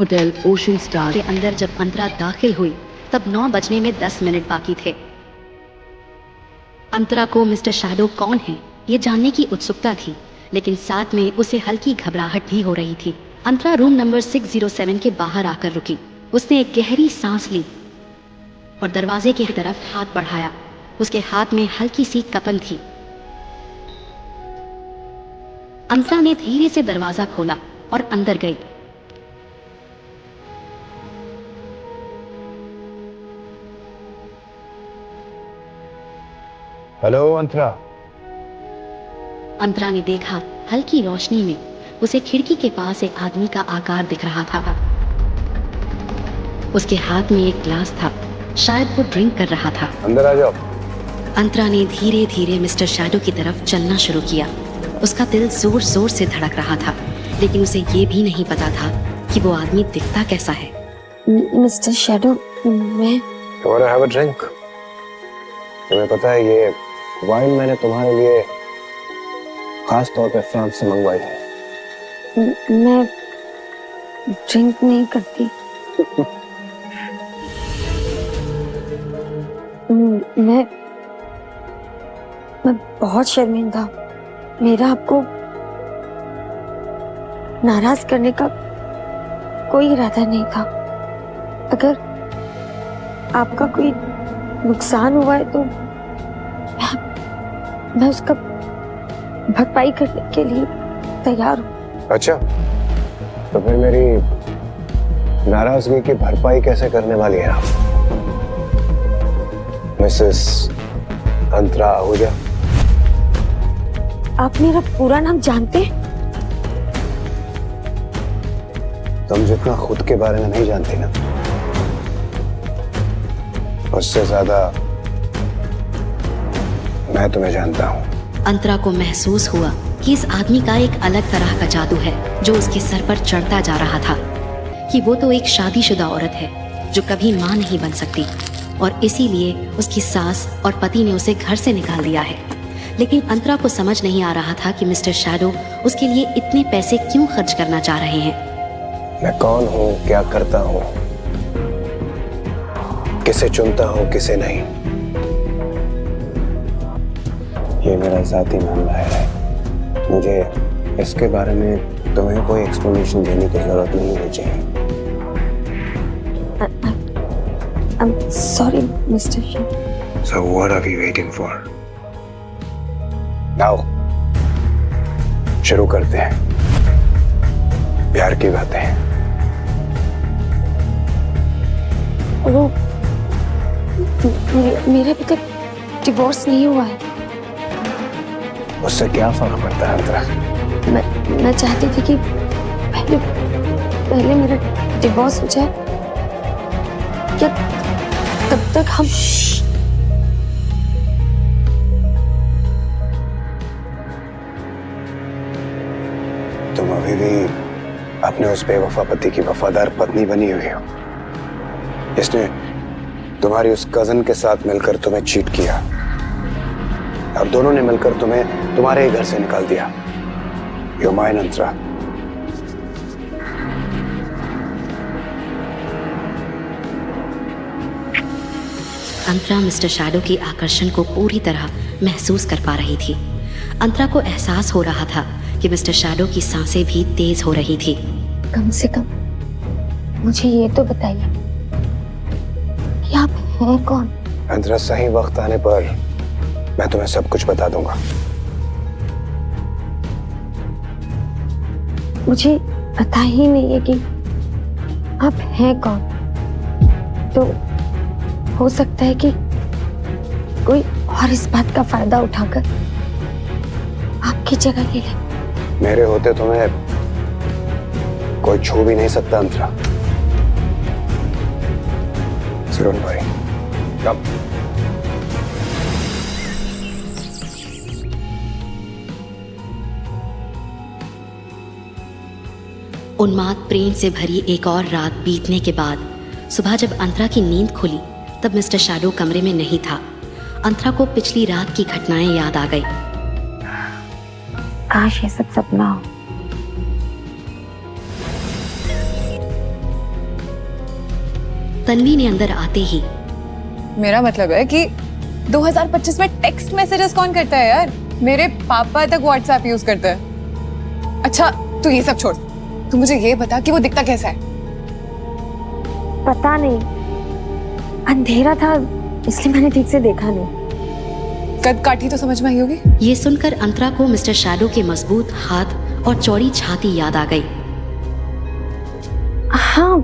Hotel ocean star के अंदर जब अंतरा दाखिल हुई तब 9 बजने में 10 मिनट बाकी थे। अंतरा को मिस्टर शैडो कौन है ये जानने की उत्सुकता थी, लेकिन साथ में उसे हल्की घबराहट भी हो रही थी। अंतरा रूम नंबर 607 के बाहर आकर रुकी। उसने एक गहरी सांस ली और दरवाजे की तरफ हाथ बढ़ाया। उसके हाथ में हल्की सी कपन थी। अंतरा ने धीरे से दरवाजा खोला और अंदर गई। हेलो अंतरा। अंतरा ने देखा हल्की रोशनी में उसे खिड़की के पास एक आदमी का आकार दिख रहा था। उसके हाथ में एक ग्लास था, शायद वो ड्रिंक कर रहा था। अंदर आ जाओ। अंतरा ने धीरे धीरे मिस्टर शैडो की तरफ चलना शुरू किया। उसका दिल जोर जोर से धड़क रहा था, लेकिन उसे ये भी नहीं पता था कि वो आदमी दिखता कैसा है। मिस्टर शैडो, मैं You wanna have a drink? तुम्हें पता है ये वाइन मैंने तुम्हारे लिए खास तौर पे फ्रांस से मंगवाई है। मैं ड्रिंक नहीं करती। मैं बहुत शर्मिंदा। मेरा आपको नाराज करने का कोई इरादा नहीं था। अगर आपका कोई नुकसान हुआ है तो मैं उसका भरपाई करने के लिए तैयार हूँ। अच्छा, तो फिर मेरी नाराजगी की भरपाई कैसे करने वाली है आप, मिसेस अंतरा आहूजा? आप मेरा पूरा नाम जानते हैं? तुम जितना खुद के बारे में नहीं जानती ना, उससे ज्यादा मैं तुम्हें जानता हूँ। अंतरा को महसूस हुआ कि इस आदमी का एक अलग तरह का जादू है जो उसके सर पर चढ़ता जा रहा था, कि वो तो एक शादीशुदा औरत है जो कभी मां नहीं बन सकती और इसीलिए उसकी सास और पति ने उसे घर से निकाल दिया है। लेकिन अंतरा को समझ नहीं आ रहा था कि मिस्टर शैडो उसके लिए इतने पैसे क्यों खर्च करना चाह रहे हैं। मैं कौन हूँ, क्या करता हूँ, किसे चुनता हूँ, किसे नहीं, ये मेरा जाती मामला है। मुझे इसके बारे में तुम्हें कोई एक्सप्लेनेशन देने की जरूरत नहीं होनी चाहिए। I'm sorry, Mr. Shah. So what are we waiting for? Now, शुरू करते हैं प्यार की बातें। वो मेरा अभी तक डिवोर्स नहीं हुआ है। उससे क्या फर्क पड़ता है अंतरा? मैं चाहती थी कि पहले मेरा डिवोर्स हो जाए, क्या तब तक हम तुम अभी भी अपने उस बेवफा पति की वफादार पत्नी बनी हुई हो, जिसने तुम्हारी उस कजन के साथ मिलकर तुम्हें चीट किया और दोनों ने मिलकर तुम्हें तुम्हारे ही घर से निकाल दिया। You're mine, Antara. Antara mister shadow की आकर्षण को पूरी तरह महसूस कर पा रही थी। अंतरा को एहसास हो रहा था कि मिस्टर शैडो की सांसें भी तेज हो रही थी। कम से कम मुझे ये तो बताइए कि आप हैं कौन? अंतरा, सही वक्त आने पर मैं तुम्हें सब कुछ बता दूंगा। मुझे पता ही नहीं है कि आप हैं कौन, तो हो सकता है कि कोई और इस बात का फायदा उठाकर आपकी जगह ले ले। मेरे होते तुम्हें कोई छू भी नहीं सकता अंतरा। सुन भाई, कब उन्माद प्रेम से भरी एक और रात बीतने के बाद सुबह जब अंतरा की नींद खुली तब मिस्टर शैडो कमरे में नहीं था। अंतरा को पिछली रात की घटनाएं याद आ गई। काश ये सब सपना हो। तन्वी ने अंदर आते ही मेरा मतलब है कि 2025 में टेक्स्ट मैसेजेस कौन करता है यार? मेरे पापा तक व्हाट्सएप यूज करते हैं। अच्छा तू ये सब छोड़, तू मुझे ये बता कि वो दिखता कैसा है? पता नहीं, अंधेरा था इसलिए मैंने ठीक से देखा नहीं। कद काठी तो समझ में आई होगी। ये सुनकर अंतरा को मिस्टर शैडो के मजबूत हाथ और चौड़ी छाती याद आ गई। हाँ,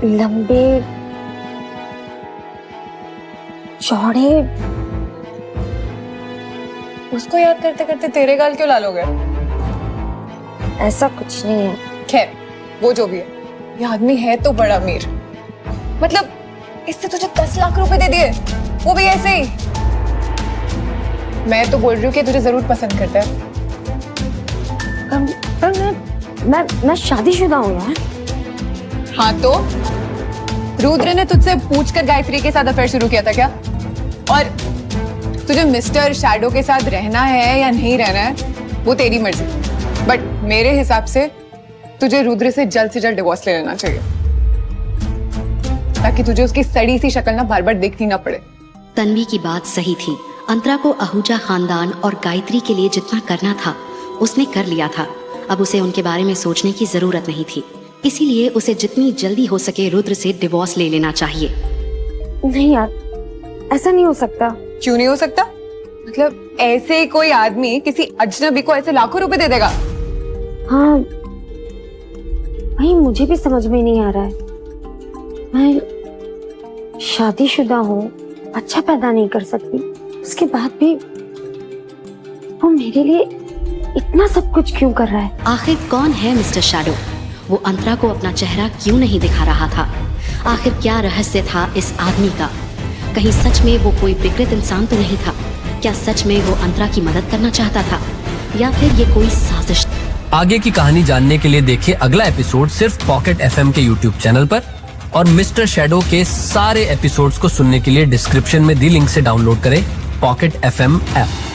लंबे चौड़े। उसको याद करते करते तेरे गाल क्यों लाल हो गए? ऐसा कुछ नहीं है। खैर वो जो भी है, ये आदमी है तो बड़ा अमीर। मतलब इससे तुझे 10 लाख रुपए दे दिए, वो भी ऐसे ही। मैं तो बोल रही हूँ कि तुझे जरूर पसंद करता है। पर मैं शादीशुदा हूँ यार। हाँ तो रुद्र ने तुझसे पूछकर गायत्री के साथ अफेयर शुरू किया था क्या? और तुझे मिस्टर शैडो के साथ रहना है या नहीं रहना है वो तेरी मर्जी, बट मेरे हिसाब से तुझे रुद्र से जल्द डिवोर्स ले लेना चाहिए, ताकि तुझे उसकी सड़ी सी शक्ल ना बार बार देखनी ना पड़े। तन्वी की बात सही थी। अंतरा को आहूजा खानदान और गायत्री के लिए जितना करना था उसने कर लिया था। अब उसे उनके बारे में सोचने की जरूरत नहीं थी, इसीलिए उसे जितनी जल्दी हो सके रुद्र से डिवोर्स ले लेना चाहिए। नहीं यार, ऐसा नहीं हो सकता। क्यों नहीं हो सकता? मतलब ऐसे ही कोई आदमी किसी अजनबी को ऐसे लाखों रुपए दे देगा? हाँ, वही मुझे भी समझ में नहीं आ रहा है। मैं शादीशुदा हूँ, बच्चा पैदा नहीं कर सकती, उसके बाद भी वो मेरे लिए इतना सब कुछ क्यों कर रहा है? आखिर कौन है मिस्टर शैडो? वो अंतरा को अपना चेहरा क्यों नहीं दिखा रहा था? आखिर क्या रहस्य था इस आदमी का? कहीं सच में वो कोई विकृत इंसान तो नहीं था? क्या सच में वो अंतरा की मदद करना चाहता था, या फिर ये कोई साजिश? आगे की कहानी जानने के लिए देखिए अगला एपिसोड सिर्फ पॉकेट FM के YouTube चैनल पर, और मिस्टर शैडो के सारे एपिसोड्स को सुनने के लिए डिस्क्रिप्शन में दी लिंक से डाउनलोड करें पॉकेट FM ऐप।